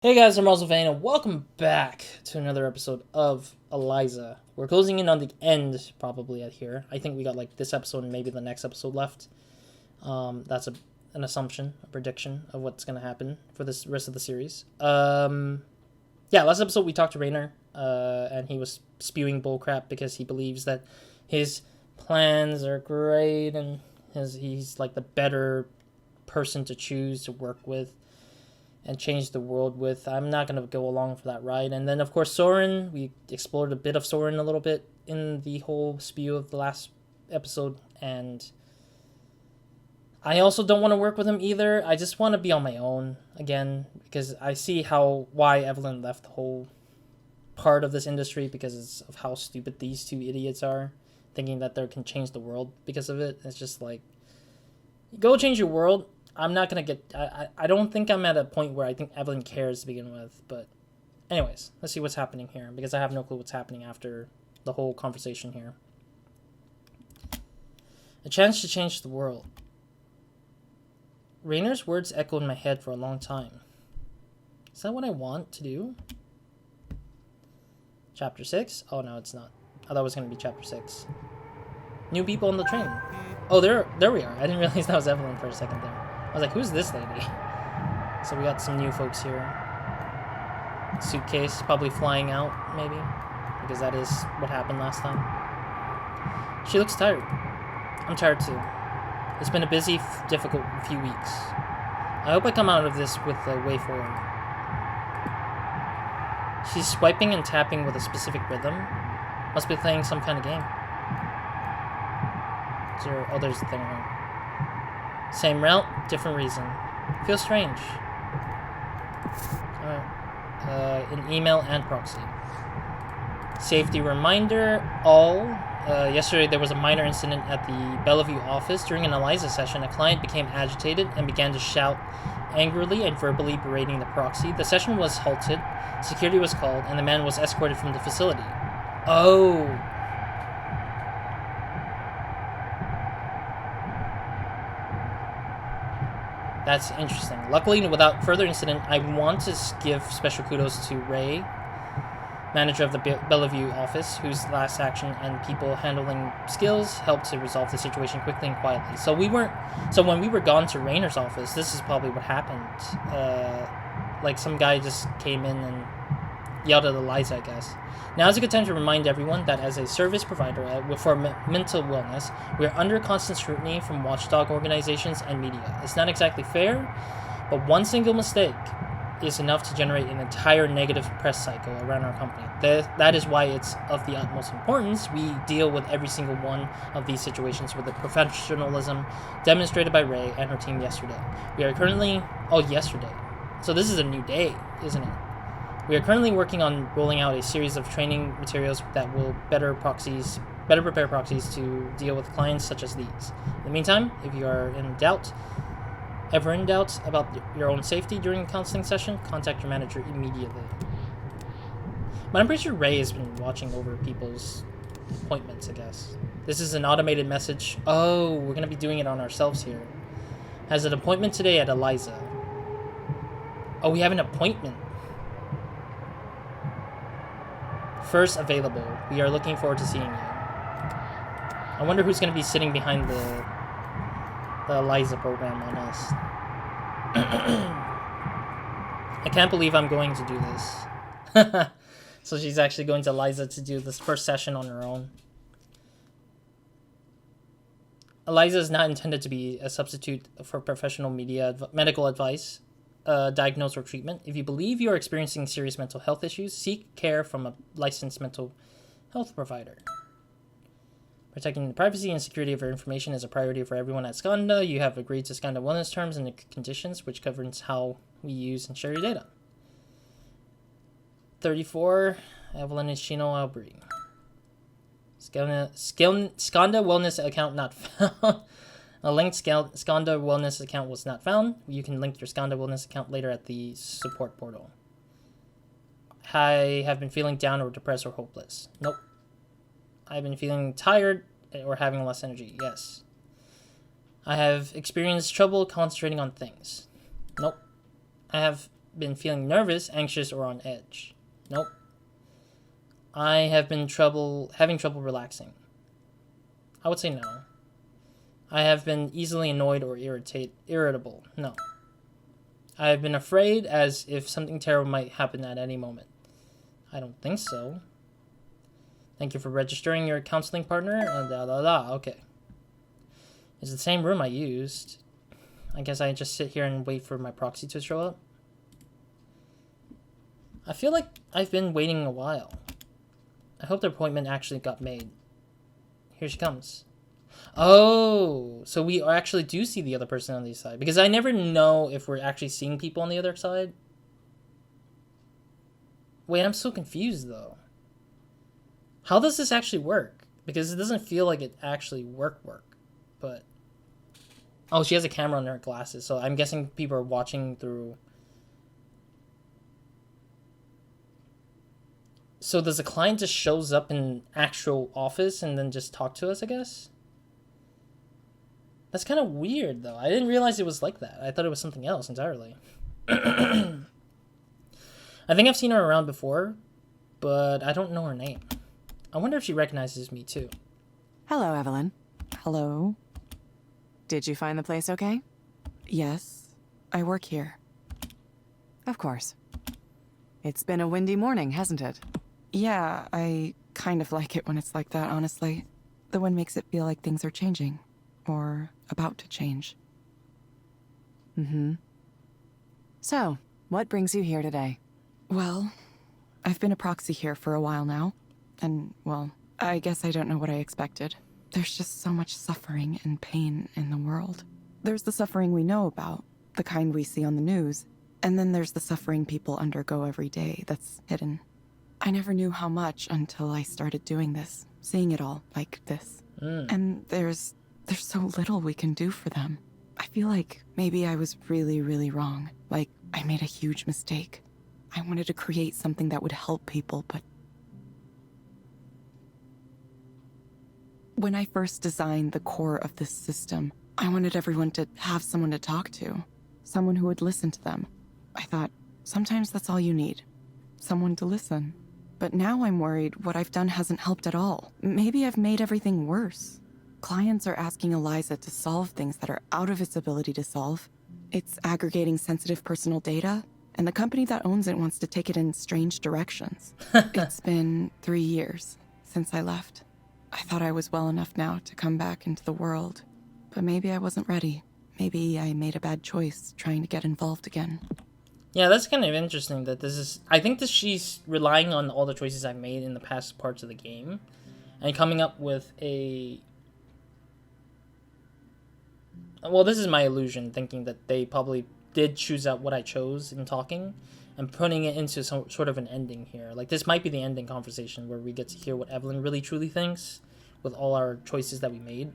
Hey guys, I'm RozaldVane, and welcome back to another episode of Eliza. We're closing in on the end, probably, at here. I think we got, like, this episode and maybe the next episode left. That's an assumption, a prediction of what's going to happen for this rest of the series. Yeah, last episode we talked to Rainer, and he was spewing bullcrap because he believes that his plans are great and he's, like, the better person to choose to work with and change the world with. I'm not going to go along for that ride. And then, of course, Soren. We explored a bit of Soren a little bit in the whole spew of the last episode. And I also don't want to work with him either. I just want to be on my own again because I see why Evelyn left the whole part of this industry because of how stupid these two idiots are, thinking that they can change the world because of it. It's just like, go change your world. I'm not going to get... I don't think I'm at a point where I think Evelyn cares to begin with. But anyways, let's see what's happening here. Because I have no clue what's happening after the whole conversation here. A chance to change the world. Rainer's words echoed in my head for a long time. Is that what I want to do? Chapter 6? Oh, no, it's not. I thought it was going to be Chapter 6. New people on the train. Oh, there we are. I didn't realize that was Evelyn for a second there. I was like, who's this lady? So we got some new folks here. Suitcase probably flying out, maybe. Because that is what happened last time. She looks tired. I'm tired too. It's been a busy, difficult few weeks. I hope I come out of this with a way forward. She's swiping and tapping with a specific rhythm. Must be playing some kind of game. Oh, there's the thing here. Same route, different reason. Feels strange. An email and proxy. Safety reminder, all. Yesterday there was a minor incident at the Bellevue office. During an Eliza session, a client became agitated and began to shout angrily and verbally berating the proxy. The session was halted, security was called, and the man was escorted from the facility. Oh. That's interesting. Luckily, without further incident, I want to give special kudos to Ray, manager of the Bellevue office, whose last action and people handling skills helped to resolve the situation quickly and quietly. So when we were gone to Rainer's office, this is probably what happened. Like some guy just came in and yelled at Eliza, I guess. Now is a good time to remind everyone that as a service provider for mental wellness, we are under constant scrutiny from watchdog organizations and media. It's not exactly fair, but one single mistake is enough to generate an entire negative press cycle around our company. That is why it's of the utmost importance we deal with every single one of these situations with the professionalism demonstrated by Ray and her team yesterday. We are currently... Oh, yesterday. So this is a new day, isn't it? We are currently working on rolling out a series of training materials that will better prepare proxies to deal with clients such as these. In the meantime, if you are ever in doubt about your own safety during a counseling session, contact your manager immediately. But I'm pretty sure Ray has been watching over people's appointments, I guess. This is an automated message. Oh, we're going to be doing it on ourselves here. Has an appointment today at Eliza. Oh, we have an appointment. First available. We are looking forward to seeing you. I wonder who's going to be sitting behind the Eliza program on us. I can't believe I'm going to do this. So she's actually going to Eliza to do this first session on her own. Eliza is not intended to be a substitute for professional medical advice. Diagnose or treatment. If you believe you are experiencing serious mental health issues, seek care from a licensed mental health provider. Protecting the privacy and security of your information is a priority for everyone at Skanda. You have agreed to Skanda wellness terms and conditions, which governs how we use and share your data. 34, Evelyn is Shino Albrecht. Skanda wellness account not found. A linked Skanda Wellness account was not found. You can link your Skanda Wellness account later at the support portal. I have been feeling down or depressed or hopeless. Nope. I've been feeling tired or having less energy. Yes. I have experienced trouble concentrating on things. Nope. I have been feeling nervous, anxious, or on edge? Nope. I have been having trouble relaxing. I would say no. I have been easily annoyed or irritable. No. I have been afraid as if something terrible might happen at any moment. I don't think so. Thank you for registering your counseling partner. Okay. It's the same room I used. I guess I just sit here and wait for my proxy to show up. I feel like I've been waiting a while. I hope the appointment actually got made. Here she comes. Oh, so we actually do see the other person on the side. Because I never know if we're actually seeing people on the other side. Wait, I'm so confused though. How does this actually work? Because it doesn't feel like it actually work. But... Oh, she has a camera on her glasses, so I'm guessing people are watching through... So does the client just shows up in actual office and then just talk to us, I guess? That's kind of weird, though. I didn't realize it was like that. I thought it was something else entirely. I think I've seen her around before, but I don't know her name. I wonder if she recognizes me, too. Hello, Evelyn. Hello? Did you find the place okay? Yes, I work here. Of course. It's been a windy morning, hasn't it? Yeah, I kind of like it when it's like that, honestly. The wind makes it feel like things are changing. Or about to change. Mm-hmm. So, what brings you here today? Well, I've been a proxy here for a while now. And, well, I guess I don't know what I expected. There's just so much suffering and pain in the world. There's the suffering we know about, the kind we see on the news. And then there's the suffering people undergo every day that's hidden. I never knew how much until I started doing this, seeing it all like this. And there's so little we can do for them. I feel like maybe I was really, really wrong. Like, I made a huge mistake. I wanted to create something that would help people, but... When I first designed the core of this system, I wanted everyone to have someone to talk to. Someone who would listen to them. I thought, sometimes that's all you need. Someone to listen. But now I'm worried what I've done hasn't helped at all. Maybe I've made everything worse. Clients are asking Eliza to solve things that are out of its ability to solve. It's aggregating sensitive personal data, and the company that owns it wants to take it in strange directions. It's been 3 years since I left. I thought I was well enough now to come back into the world, but maybe I wasn't ready. Maybe I made a bad choice trying to get involved again. Yeah, that's kind of interesting that this is... I think that she's relying on all the choices I've made in the past parts of the game and coming up with a... Well, this is my illusion, thinking that they probably did choose out what I chose in talking and putting it into some sort of an ending here. Like, this might be the ending conversation where we get to hear what Evelyn really truly thinks with all our choices that we made.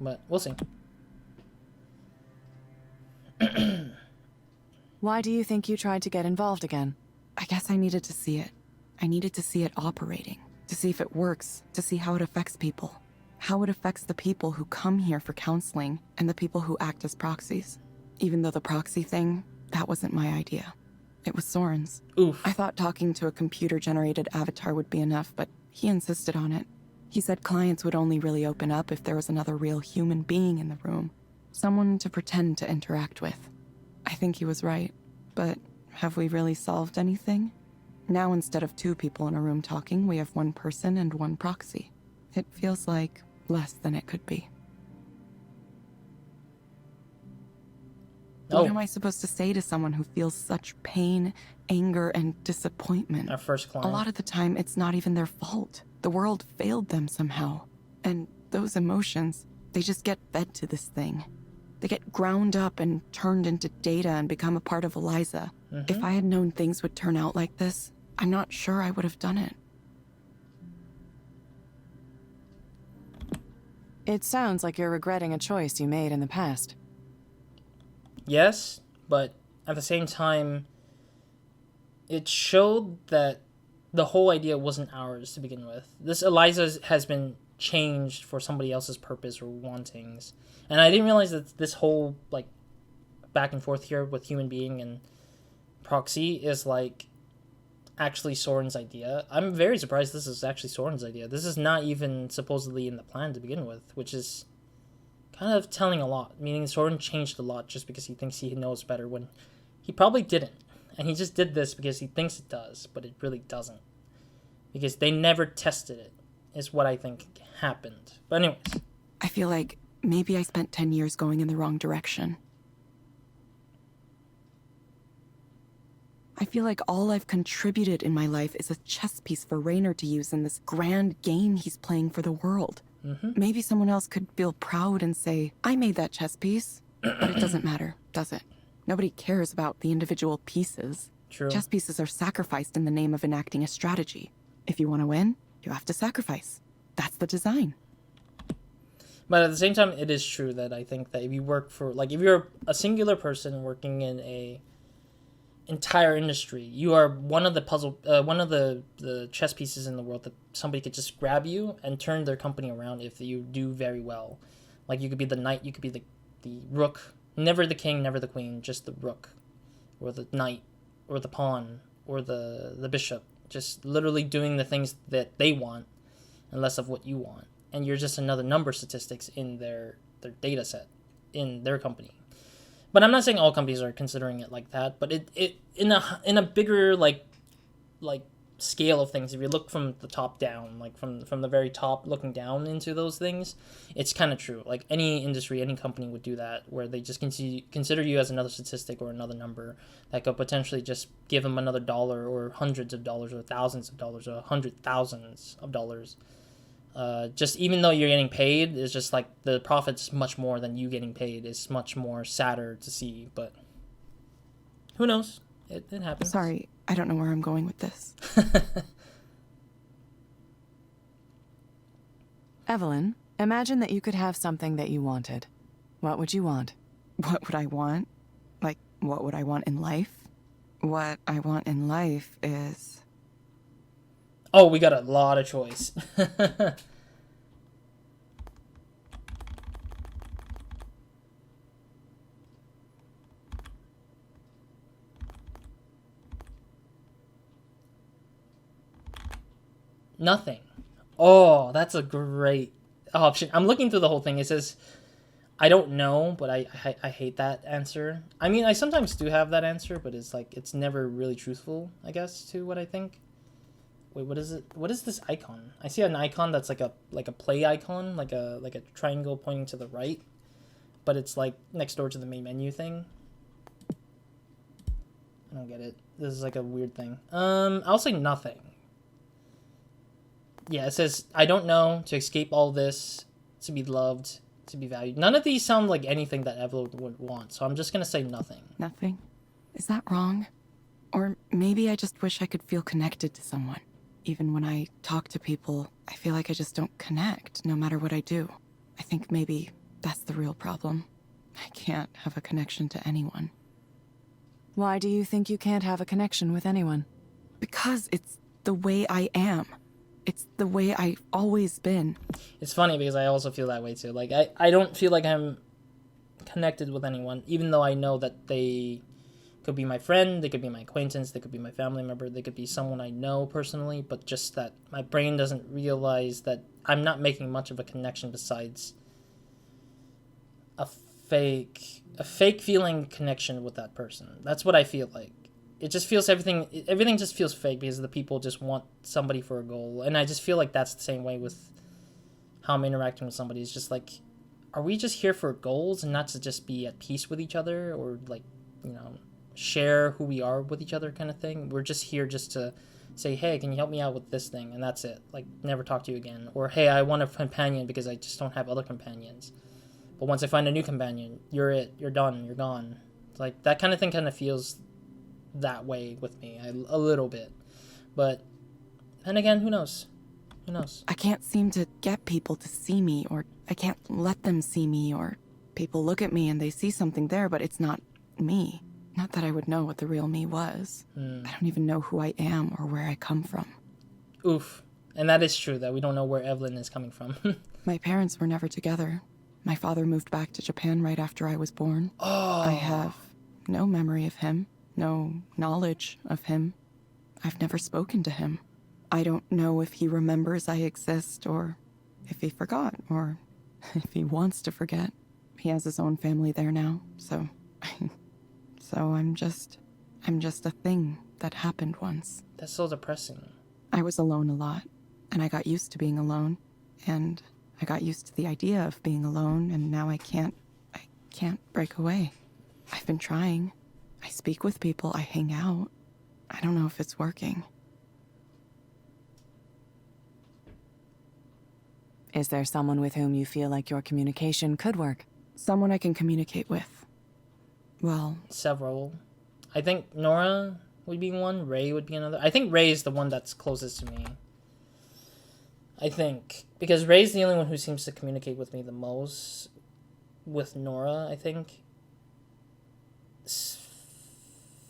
But we'll see. Why do you think you tried to get involved again? I guess I needed to see it. I needed to see it operating, to see if it works, to see how it affects people. How it affects the people who come here for counseling and the people who act as proxies. Even though the proxy thing, that wasn't my idea. It was Soren's. Oof. I thought talking to a computer-generated avatar would be enough, but he insisted on it. He said clients would only really open up if there was another real human being in the room. Someone to pretend to interact with. I think he was right, but have we really solved anything? Now instead of 2 people in a room talking, we have 1 person and 1 proxy. It feels like less than it could be. What am I supposed to say to someone who feels such pain, anger, and disappointment? Our first client. A lot of the time, it's not even their fault. The world failed them somehow. And those emotions, they just get fed to this thing. They get ground up and turned into data and become a part of Eliza. If I had known things would turn out like this, I'm not sure I would have done it. It sounds like you're regretting a choice you made in the past. Yes, but at the same time, it showed that the whole idea wasn't ours to begin with. This Eliza has been changed for somebody else's purpose or wantings. And I didn't realize that this whole, like, back and forth here with human being and proxy is like actually Soren's idea. I'm very surprised this is actually Soren's idea. This is not even supposedly in the plan to begin with, which is kind of telling a lot, meaning Soren changed a lot just because he thinks he knows better when he probably didn't. And he just did this because he thinks it does, but it really doesn't. Because they never tested it, is what I think happened. But anyways. I feel like maybe I spent 10 years going in the wrong direction. I feel like all I've contributed in my life is a chess piece for Raynor to use in this grand game he's playing for the world. Maybe someone else could feel proud and say, I made that chess piece. But it doesn't matter, does it? Nobody cares about the individual pieces. True. Chess pieces are sacrificed in the name of enacting a strategy. If you want to win, you have to sacrifice. That's the design. But at the same time, it is true that I think that if you work for, like, if you're a singular person working in a entire industry, you are one of the the chess pieces in the world that somebody could just grab you and turn their company around if you do very well. Like, you could be the knight, you could be the rook, never the king, never the queen, just the rook, or the knight, or the pawn, or the bishop, just literally doing the things that they want and less of what you want. And you're just another number statistics in their data set in their company. But I'm not saying all companies are considering it like that, but it in a bigger like scale of things, if you look from the top down, like from the very top looking down into those things, it's kind of true. Like any industry, any company would do that, where they just consider you as another statistic or another number that could potentially just give them another dollar or hundreds of dollars or thousands of dollars or hundred thousands of dollars. Just even though you're getting paid, it's just like the profit's much more than you getting paid. It's much more sadder to see, but who knows? It happens. Sorry, I don't know where I'm going with this. Evelyn, imagine that you could have something that you wanted. What would you want? What would I want? Like, what would I want in life? What I want in life is... Oh, we got a lot of choice. Nothing. Oh, that's a great option. I'm looking through the whole thing. It says, I don't know, but I hate that answer. I mean, I sometimes do have that answer, but it's like, it's never really truthful, I guess, to what I think. Wait, what is it? What is this icon? I see an icon that's like a play icon, like a triangle pointing to the right, but it's like next door to the main menu thing. I don't get it. This is like a weird thing. I'll say nothing. Yeah, it says, I don't know, to escape all this, to be loved, to be valued. None of these sound like anything that Evelyn would want, so I'm just gonna say nothing. Nothing? Is that wrong? Or maybe I just wish I could feel connected to someone. Even when I talk to people, I feel like I just don't connect, no matter what I do. I think maybe that's the real problem. I can't have a connection to anyone. Why do you think you can't have a connection with anyone? Because it's the way I am. It's the way I've always been. It's funny because I also feel that way too. Like, I don't feel like I'm connected with anyone, even though I know that they could be my friend, they could be my acquaintance, they could be my family member, they could be someone I know personally, but just that my brain doesn't realize that I'm not making much of a connection besides a fake feeling connection with that person. That's what I feel like. It just feels everything just feels fake because the people just want somebody for a goal. And I just feel like that's the same way with how I'm interacting with somebody. It's just like, are we just here for goals and not to just be at peace with each other or like, you know, share who we are with each other kind of thing? We're just here just to say, hey, can you help me out with this thing? And that's it. Like, never talk to you again. Or, hey, I want a companion because I just don't have other companions. But once I find a new companion, you're it. You're done. You're gone. It's like, that kind of thing kind of feels that way with me a little bit. But then again, who knows? Who knows? I can't seem to get people to see me, or I can't let them see me, or people look at me and they see something there, but it's not me. Not that I would know what the real me was. I don't even know who I am or where I come from. Oof. And that is true, that we don't know where Evelyn is coming from. My parents were never together. My father moved back to Japan right after I was born. Oh. I have no memory of him. no knowledge of him. I've never spoken to him. I don't know if he remembers I exist, or if he forgot, or if he wants to forget. He has his own family there now, so... so I'm just a thing that happened once. That's so depressing. I was alone a lot, and I got used to being alone, and I got used to the idea of being alone, and now I can't break away. I've been trying. I speak with people, I hang out. I don't know if it's working. Is there someone with whom you feel like your communication could work? Someone I can communicate with. Well... Several. I think Nora would be one, Ray would be another. I think Ray is the one that's closest to me. I think. Because Ray's the only one who seems to communicate with me the most. With Nora, I think.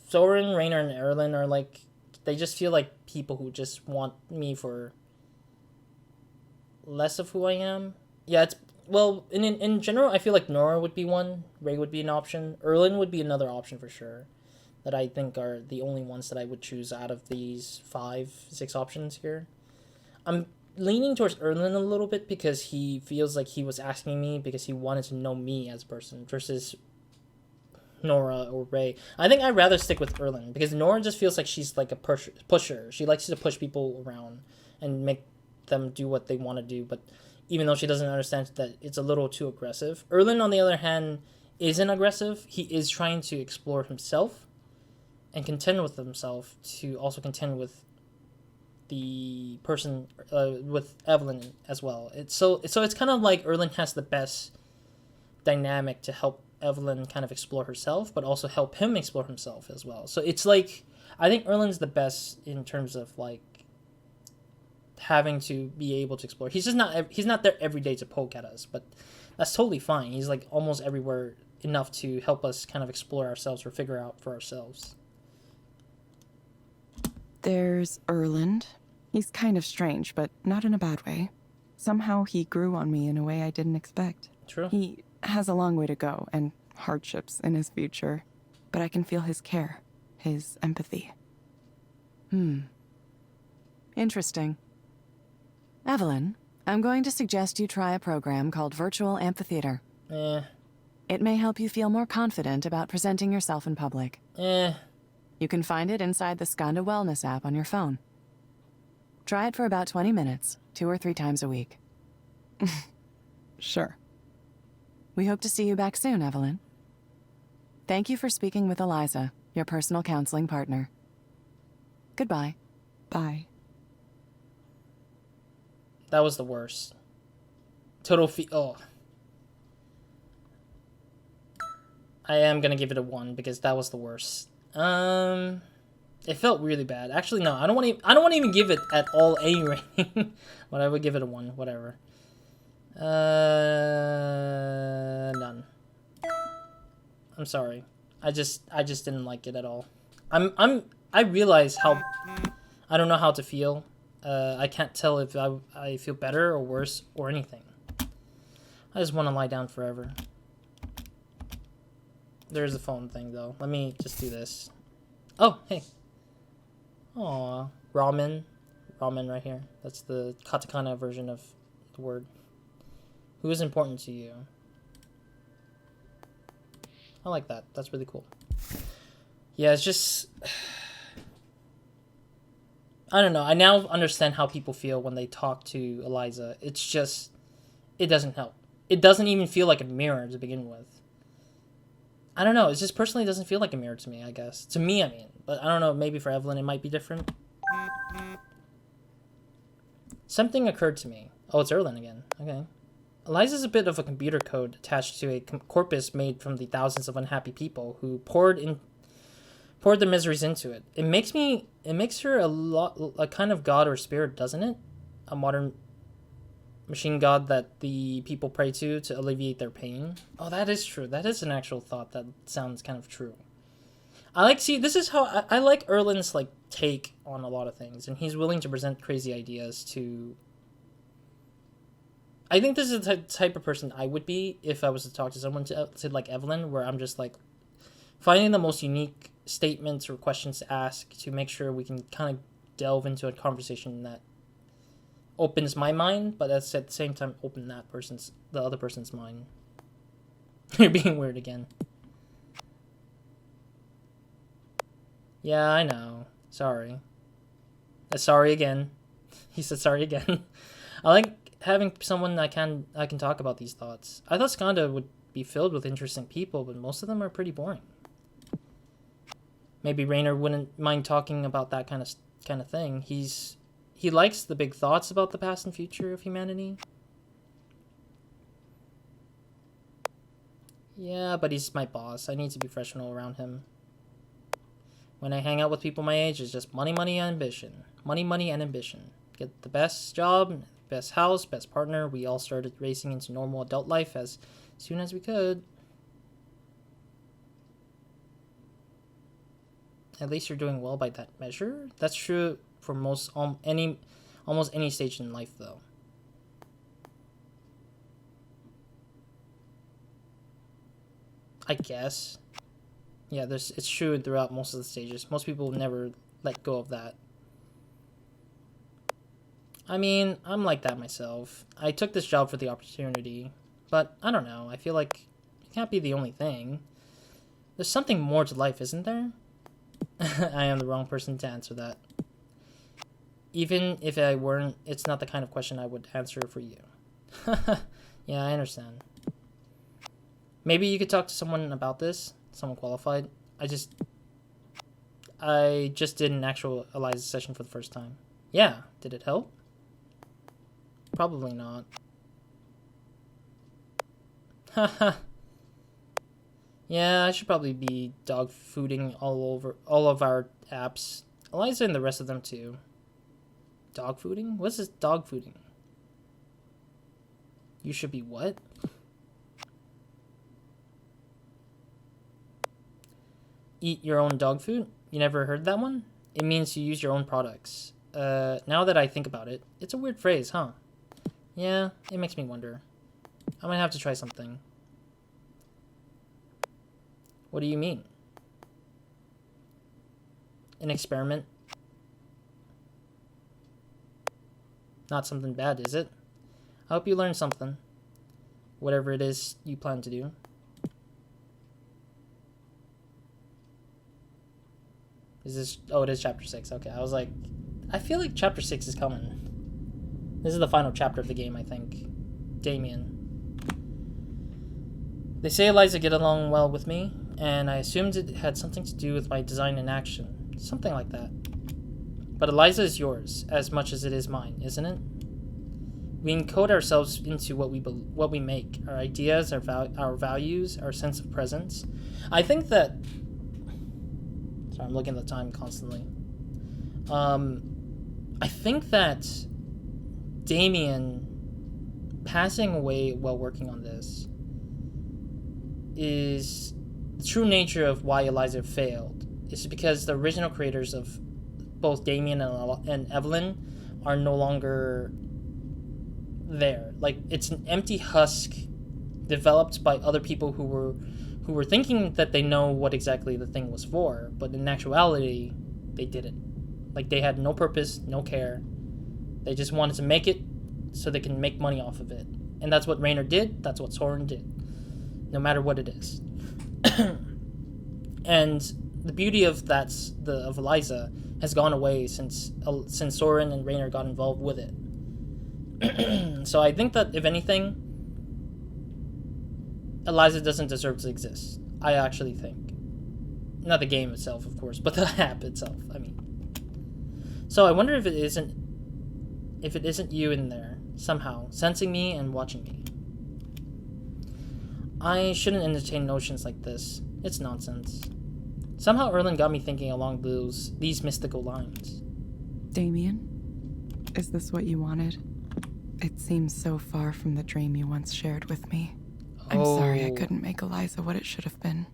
Soren, Rainer, and Evelyn are like... They just feel like people who just want me for... less of who I am. Yeah, it's... Well, in general, I feel like Nora would be one. Ray would be an option. Erlin would be another option for sure. That I think are the only ones that I would choose out of these 5-6 options here. I'm leaning towards Erlin a little bit because he feels like he was asking me because he wanted to know me as a person versus Nora or Ray. I think I'd rather stick with Erlin because Nora just feels like she's like a pusher. She likes to push people around and make them do what they want to do, but even though she doesn't understand that it's a little too aggressive. Erlin, on the other hand, isn't aggressive. He is trying to explore himself and contend with himself to also contend with the person, with Evelyn as well. So it's kind of like Erlin has the best dynamic to help Evelyn kind of explore herself, but also help him explore himself as well. So it's like, I think Erlin's the best in terms of like having to be able to explore. He's not there every day to poke at us, but that's totally fine. He's like almost everywhere enough to help us kind of explore ourselves or figure out for ourselves. There's Erland. He's kind of strange, but not in a bad way. Somehow he grew on me in a way I didn't expect. True. He has a long way to go and hardships in his future, but I can feel his care, his empathy. Interesting. Evelyn, I'm going to suggest you try a program called Virtual Amphitheater. It may help you feel more confident about presenting yourself in public. You can find it inside the Skanda Wellness app on your phone. Try it for about 20 minutes, 2 or 3 times a week. Sure. We hope to see you back soon, Evelyn. Thank you for speaking with Eliza, your personal counseling partner. Goodbye. Bye. That was the worst. Oh. I am gonna give it a 1 because that was the worst. It felt really bad. Actually, no, I don't want to even give it at all any rating. But I would give it a 1, whatever. None. I'm sorry. I just didn't like it at all. I realize how I don't know how to feel. I can't tell if I feel better or worse or anything. I just want to lie down forever. There's the phone thing, though. Let me just do this. Oh, hey. Aw. Ramen. Ramen right here. That's the katakana version of the word. Who is important to you? I like that. That's really cool. Yeah, it's just... I don't know. I now understand how people feel when they talk to Eliza. It's just... It doesn't help. It doesn't even feel like a mirror to begin with. I don't know. It just personally doesn't feel like a mirror to me, I guess. To me, I mean. But I don't know. Maybe for Evelyn it might be different. Something occurred to me. Oh, it's Erlen again. Okay. Eliza's a bit of a computer code attached to a corpus made from the thousands of unhappy people who poured their miseries into it. It makes her a kind of god or spirit, doesn't it? A modern machine god that the people pray to alleviate their pain. Oh, that is true. That is an actual thought that sounds kind of true. This is how I like Erlen's like take on a lot of things, and he's willing to present crazy ideas to. I think this is the type of person I would be if I was to talk to someone to like Evelyn, where I'm just like finding the most unique statements or questions to ask to make sure we can kind of delve into a conversation that opens my mind, but at the same time open the other person's mind. You're being weird again. Yeah, I know. Sorry. Sorry again. He said sorry again. I like having someone I can talk about these thoughts. I thought Skanda would be filled with interesting people, but most of them are pretty boring. Maybe Rainer wouldn't mind talking about that kind of thing. He likes the big thoughts about the past and future of humanity. Yeah, but he's my boss. I need to be professional around him. When I hang out with people my age, it's just money, money, and ambition. Money, money, and ambition. Get the best job, best house, best partner. We all started racing into normal adult life as soon as we could. At least you're doing well by that measure. That's true for almost any stage in life, though. I guess. Yeah, it's true throughout most of the stages. Most people never let go of that. I mean, I'm like that myself. I took this job for the opportunity, but I don't know. I feel like it can't be the only thing. There's something more to life, isn't there? I am the wrong person to answer that. Even if I weren't, it's not the kind of question I would answer for you. Yeah, I understand. Maybe you could talk to someone about this. Someone qualified. I just did an actual Eliza session for the first time. Yeah, did it help? Probably not. Haha. Yeah, I should probably be dog fooding all of our apps. Eliza and the rest of them too. Dog fooding? What's this dog fooding? You should be what? Eat your own dog food? You never heard that one? It means you use your own products. Now that I think about it, it's a weird phrase, huh? Yeah, it makes me wonder. I might have to try something. What do you mean? An experiment? Not something bad, is it? I hope you learn something. Whatever it is you plan to do. Is this... Oh, it is chapter 6. Okay, I was like... I feel like chapter 6 is coming. This is the final chapter of the game, I think. Damien. They say Eliza get along well with me, and I assumed it had something to do with my design and action. Something like that. But Eliza is yours, as much as it is mine, isn't it? We encode ourselves into what we make. Our ideas, our values, our sense of presence. I think that... Sorry, I'm looking at the time constantly. I think that Damien passing away while working on this is the true nature of why Eliza failed. It's because the original creators of both Damien and Evelyn are no longer there. Like, it's an empty husk developed by other people who were thinking that they know what exactly the thing was for, but in actuality, they didn't. Like, they had no purpose, no care. They just wanted to make it so they can make money off of it. And that's what Rainer did, that's what Soren did. No matter what it is. And the beauty of of Eliza has gone away since Soren and Rainer got involved with it. So I think that, if anything, Eliza doesn't deserve to exist. I actually think. Not the game itself, of course, but the app itself, I mean. So I wonder if it isn't you in there, somehow, sensing me and watching me. I shouldn't entertain notions like this. It's nonsense. Somehow Erlen got me thinking along these mystical lines. Damien, is this what you wanted? It seems so far from the dream you once shared with me. I'm sorry I couldn't make Eliza what it should have been.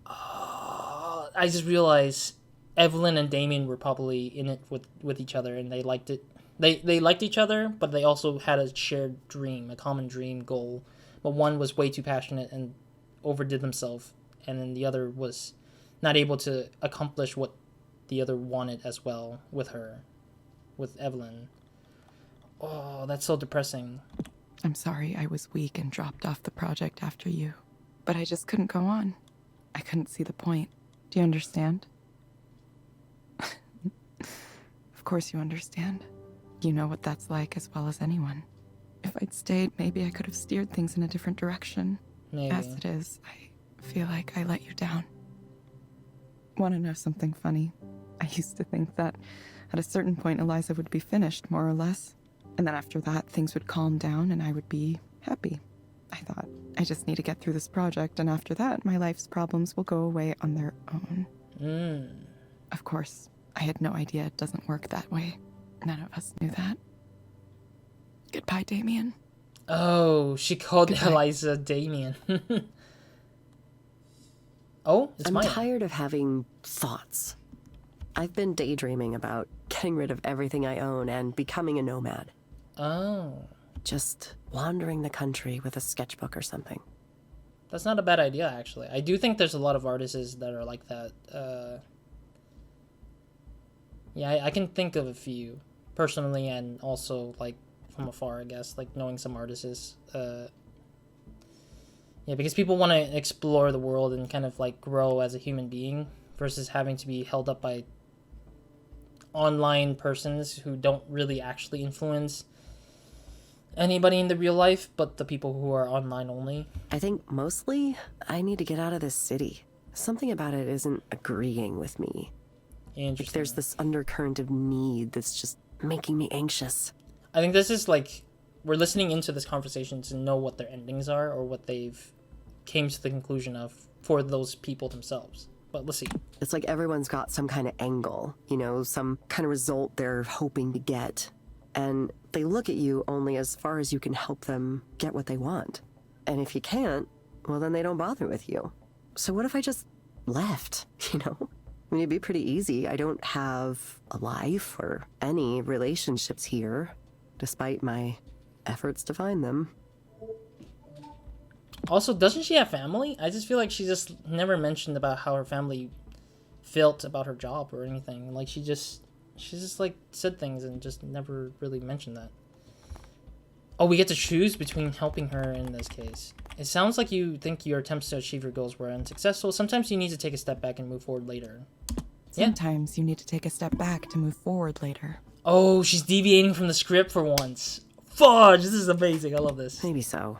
I just realized Evelyn and Damien were probably in it with each other, and they liked it. They liked each other, but they also had a shared dream, a common dream goal. But one was way too passionate and overdid themselves, and then the other was not able to accomplish what the other wanted as well with her, with Evelyn. Oh, that's so depressing. I'm sorry I was weak and dropped off the project after you, but I just couldn't go on. I couldn't see the point. Do you understand? Of course you understand. You know what that's like as well as anyone. If I'd stayed, maybe I could have steered things in a different direction. Maybe. As it is, I feel like I let you down. Want to know something funny? I used to think that at a certain point Eliza would be finished, more or less. And then after that, things would calm down and I would be happy. I thought, I just need to get through this project, and after that, my life's problems will go away on their own. Of course, I had no idea it doesn't work that way. None of us knew that. Goodbye, Damien. Oh, she called Goodbye. Eliza Damien. Oh, it's I'm Maya. tired of having thoughts. I've been daydreaming about getting rid of everything I own and becoming a nomad. Oh. Just wandering the country with a sketchbook or something. That's not a bad idea, actually. I do think there's a lot of artists that are like that. Yeah, I can think of a few, personally, and also, like, from afar, I guess, like, knowing some artists. Yeah, because people want to explore the world and kind of, like, grow as a human being versus having to be held up by online persons who don't really actually influence anybody in the real life, but the people who are online only. I think mostly I need to get out of this city. Something about it isn't agreeing with me. Like Interesting. there's this undercurrent of need that's just making me anxious. I think this is like, we're listening into this conversation to know what their endings are or what they've came to the conclusion of for those people themselves. But let's see. It's like everyone's got some kind of angle, you know, some kind of result they're hoping to get. And they look at you only as far as you can help them get what they want. And if you can't, well, then they don't bother with you. So what if I just left, you know? I mean, it'd be pretty easy. I don't have a life or any relationships here, despite my efforts to find them. Also, doesn't she have family? I just feel like she just never mentioned about how her family felt about her job or anything. Like, she just like said things and just never really mentioned that. Oh, we get to choose between helping her in this case. It sounds like you think your attempts to achieve your goals were unsuccessful. Sometimes you need to take a step back and move forward later. Sometimes you need to take a step back to move forward later. Oh, she's deviating from the script for once. Fudge, this is amazing. I love this. Maybe so.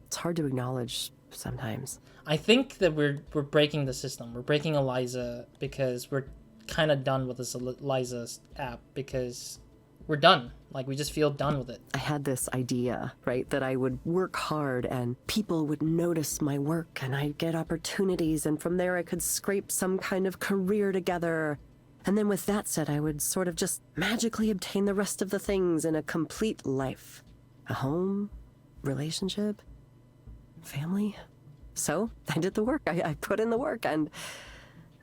It's hard to acknowledge sometimes. I think that we're breaking the system. We're breaking Eliza because we're kind of done with this Eliza app because we're done. Like, we just feel done with it. I had this idea, right, that I would work hard and people would notice my work and I'd get opportunities, and from there I could scrape some kind of career together. And then with that said, I would sort of just magically obtain the rest of the things in a complete life. A home, relationship, family. So I did the work. I put in the work, and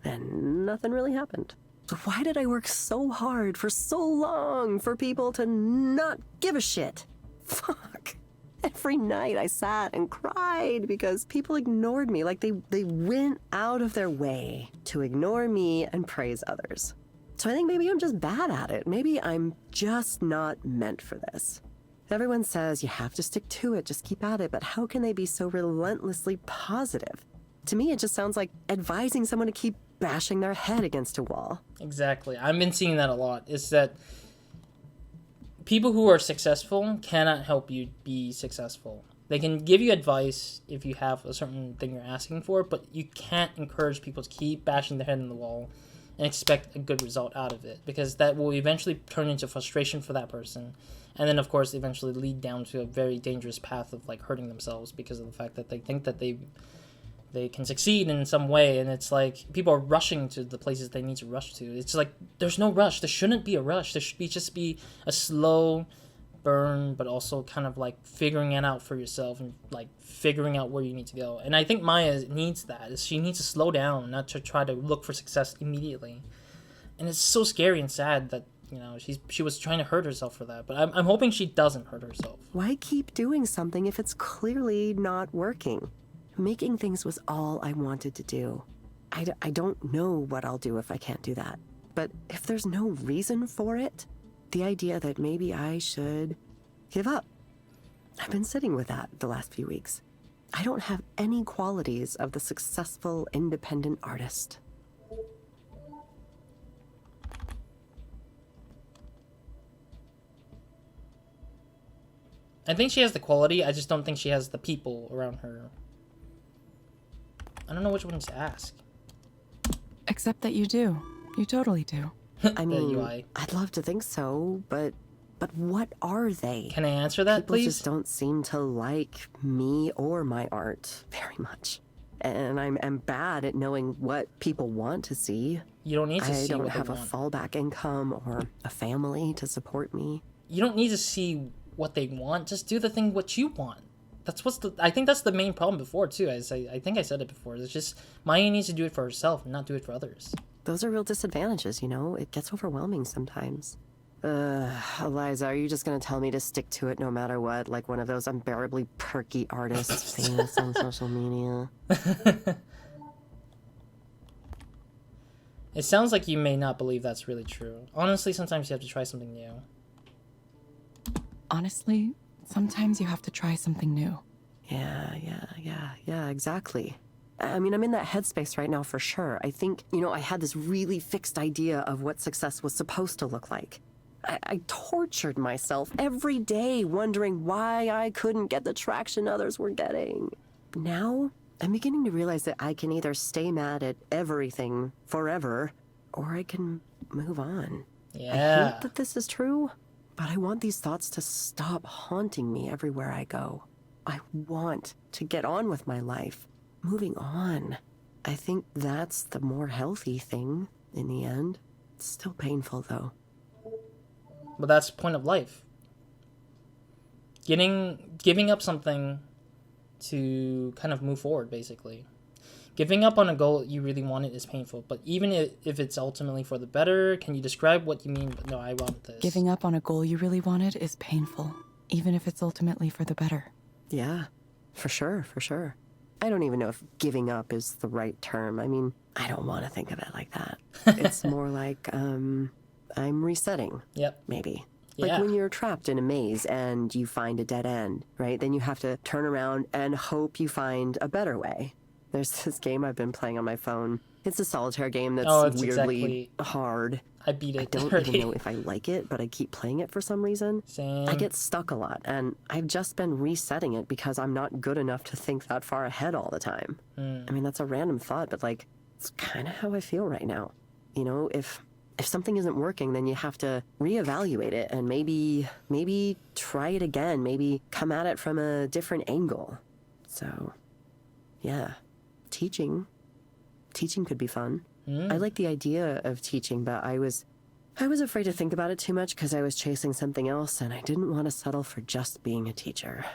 then nothing really happened. So why did I work so hard for so long for people to not give a shit? Fuck. Every night I sat and cried because people ignored me. Like they went out of their way to ignore me and praise others. So I think maybe I'm just bad at it. Maybe I'm just not meant for this. Everyone says you have to stick to it, just keep at it, but how can they be so relentlessly positive? To me, it just sounds like advising someone to keep bashing their head against a wall. Exactly. I've been seeing that a lot. Is that people who are successful cannot help you be successful. They can give you advice if you have a certain thing you're asking for, but you can't encourage people to keep bashing their head in the wall and expect a good result out of it, because that will eventually turn into frustration for that person, and then of course eventually lead down to a very dangerous path of like hurting themselves because of the fact that they think that they can succeed in some way, and it's like people are rushing to the places they need to rush to. It's like there's no rush. There shouldn't be a rush. There should just be a slow burn, but also kind of like figuring it out for yourself and like figuring out where you need to go. And I think Maya needs that. She needs to slow down, not to try to look for success immediately. And it's so scary and sad that, you know, she was trying to hurt herself for that. But I'm hoping she doesn't hurt herself. Why keep doing something if it's clearly not working? Making things was all I wanted to do. I don't know what I'll do if I can't do that. But if there's no reason for it, the idea that maybe I should give up. I've been sitting with that the last few weeks. I don't have any qualities of the successful independent artist. I think she has the quality, I just don't think she has the people around her. I don't know which one to ask. Except that you do. You totally do. I mean, I'd love to think so, but what are they? Can I answer that, People please? just don't seem to like me or my art very much. And I'm bad at knowing what people want to see. You don't need to see what they I don't have a want. fallback income or a family to support me. You don't need to see what they want. Just do the thing what you want. I think that's the main problem before too. I think I said it before. It's just Maya needs to do it for herself and not do it for others. Those are real disadvantages, you know? It gets overwhelming sometimes. Eliza, are you just gonna tell me to stick to it no matter what? Like one of those unbearably perky artists famous on social media? It sounds like you may not believe that's really true. Honestly, sometimes you have to try something new. Honestly, sometimes you have to try something new. Yeah, exactly. I mean, I'm in that headspace right now for sure. I think, I had this really fixed idea of what success was supposed to look like. I tortured myself every day wondering why I couldn't get the traction others were getting. Now, I'm beginning to realize that I can either stay mad at everything forever, or I can move on. Yeah. I hate that this is true, but I want these thoughts to stop haunting me everywhere I go. I want to get on with my life. Moving on. I think that's the more healthy thing in the end. It's still painful though. But that's the point of life. Giving up something to kind of move forward, basically. Giving up on a goal you really wanted is painful, but even if it's ultimately for the better, can you describe what you mean? No, I want this. Giving up on a goal you really wanted is painful, even if it's ultimately for the better. Yeah, for sure. I don't even know if giving up is the right term. I mean, I don't want to think of it like that. It's more like, I'm resetting. Yep. Maybe. Yeah. Like when you're trapped in a maze and you find a dead end, right? Then you have to turn around and hope you find a better way. There's this game I've been playing on my phone. It's a solitaire game that's weirdly hard. I beat it. I don't even know if I like it, but I keep playing it for some reason. Same. I get stuck a lot, and I've just been resetting it because I'm not good enough to think that far ahead all the time. I mean, that's a random thought, but like, it's kind of how I feel right now. If something isn't working, then you have to reevaluate it and maybe try it again, maybe come at it from a different angle. So, yeah, teaching could be fun. I like the idea of teaching, but I was afraid to think about it too much because I was chasing something else and I didn't want to settle for just being a teacher,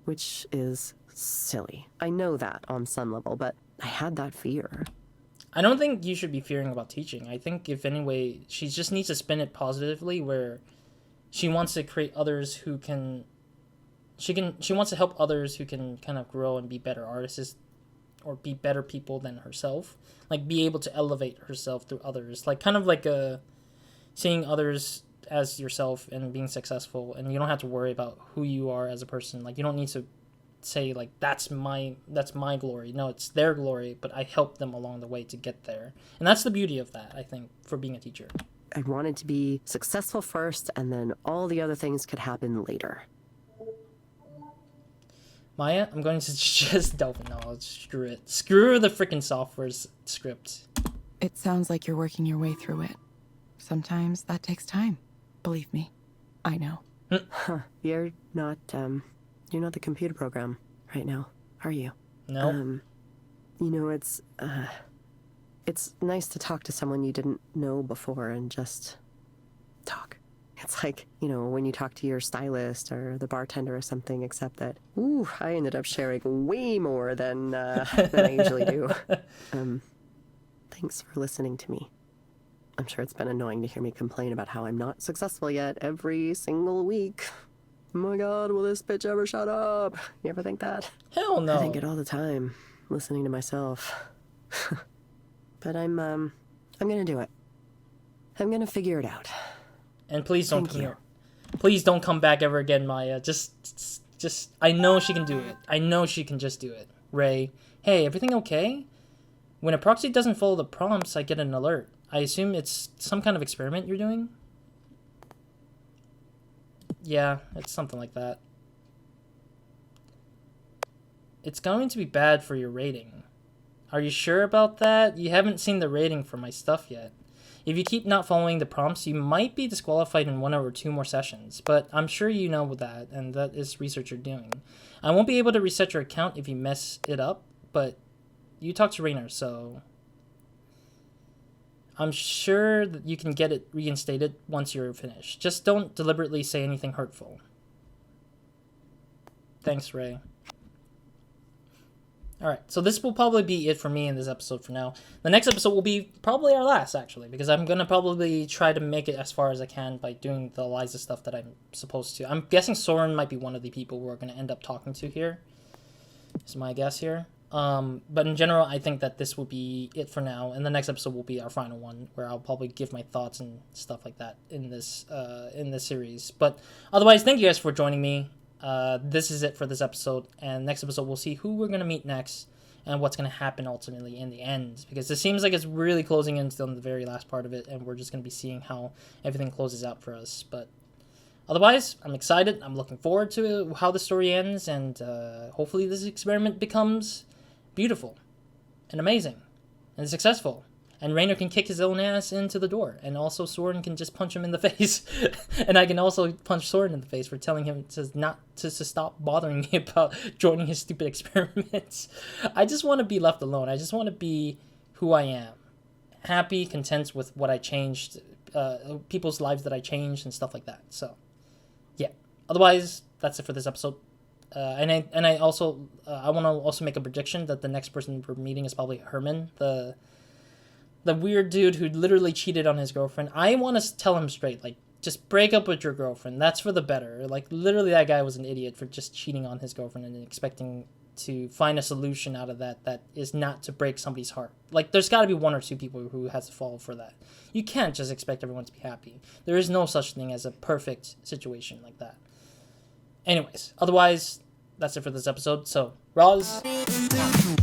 which is silly. I know that on some level, but I had that fear. I don't think you should be fearing about teaching. I think if anyway, she just needs to spin it positively where she wants to create others who she wants to help others who can kind of grow and be better artists or be better people than herself. Like be able to elevate herself through others. Like kind of like seeing others as yourself and being successful, and you don't have to worry about who you are as a person. Like you don't need to say like that's my glory. No, it's their glory, but I helped them along the way to get there. And that's the beauty of that, I think, for being a teacher. I wanted to be successful first, and then all the other things could happen later. Maya, I'm going to just delve in. No, screw it. Screw the freaking software's script. It sounds like you're working your way through it. Sometimes that takes time. Believe me, I know. You're not the computer program right now, are you? No. It's nice to talk to someone you didn't know before and just talk. It's like, when you talk to your stylist or the bartender or something, except that, I ended up sharing way more than I usually do. Thanks for listening to me. I'm sure it's been annoying to hear me complain about how I'm not successful yet every single week. Oh my god, will this bitch ever shut up? You ever think that? Hell no. I think it all the time, listening to myself. But I'm gonna do it. I'm gonna figure it out. And please don't Thank come you. here. Please don't come back ever again, Maya. Just, I know she can do it. I know she can just do it. Ray, hey, everything okay? When a proxy doesn't follow the prompts, I get an alert. I assume it's some kind of experiment you're doing? Yeah, it's something like that. It's going to be bad for your rating. Are you sure about that? You haven't seen the rating for my stuff yet. If you keep not following the prompts, you might be disqualified in 1 or 2 more sessions, but I'm sure you know that, and that is research you're doing. I won't be able to reset your account if you mess it up, but you talk to Rainer, so I'm sure that you can get it reinstated once you're finished. Just don't deliberately say anything hurtful. Thanks, Ray. Alright, so this will probably be it for me in this episode for now. The next episode will be probably our last, actually, because I'm going to probably try to make it as far as I can by doing the Eliza stuff that I'm supposed to. I'm guessing Soren might be one of the people we're going to end up talking to here. Is my guess here. But in general, I think that this will be it for now, and the next episode will be our final one, where I'll probably give my thoughts and stuff like that in this series. But otherwise, thank you guys for joining me. This is it for this episode, and next episode we'll see who we're going to meet next and what's going to happen ultimately in the end, because it seems like it's really closing in on the very last part of it, and we're just going to be seeing how everything closes out for us. But otherwise, I'm excited. I'm looking forward to how the story ends, and hopefully this experiment becomes beautiful and amazing and successful. And Rainer can kick his own ass into the door. And also Soren can just punch him in the face. And I can also punch Soren in the face for telling him to stop bothering me about joining his stupid experiments. I just want to be left alone. I just want to be who I am. Happy, content with what I changed, people's lives that I changed and stuff like that. So, yeah. Otherwise, that's it for this episode. And I also, I want to also make a prediction that the next person we're meeting is probably Herman, the weird dude who literally cheated on his girlfriend. I want to tell him straight, like, just break up with your girlfriend. That's for the better. Like, literally that guy was an idiot for just cheating on his girlfriend and expecting to find a solution out of that is not to break somebody's heart. Like, there's got to be 1 or 2 people who has to fall for that. You can't just expect everyone to be happy. There is no such thing as a perfect situation like that. Anyways, otherwise, that's it for this episode. So, Roz, out.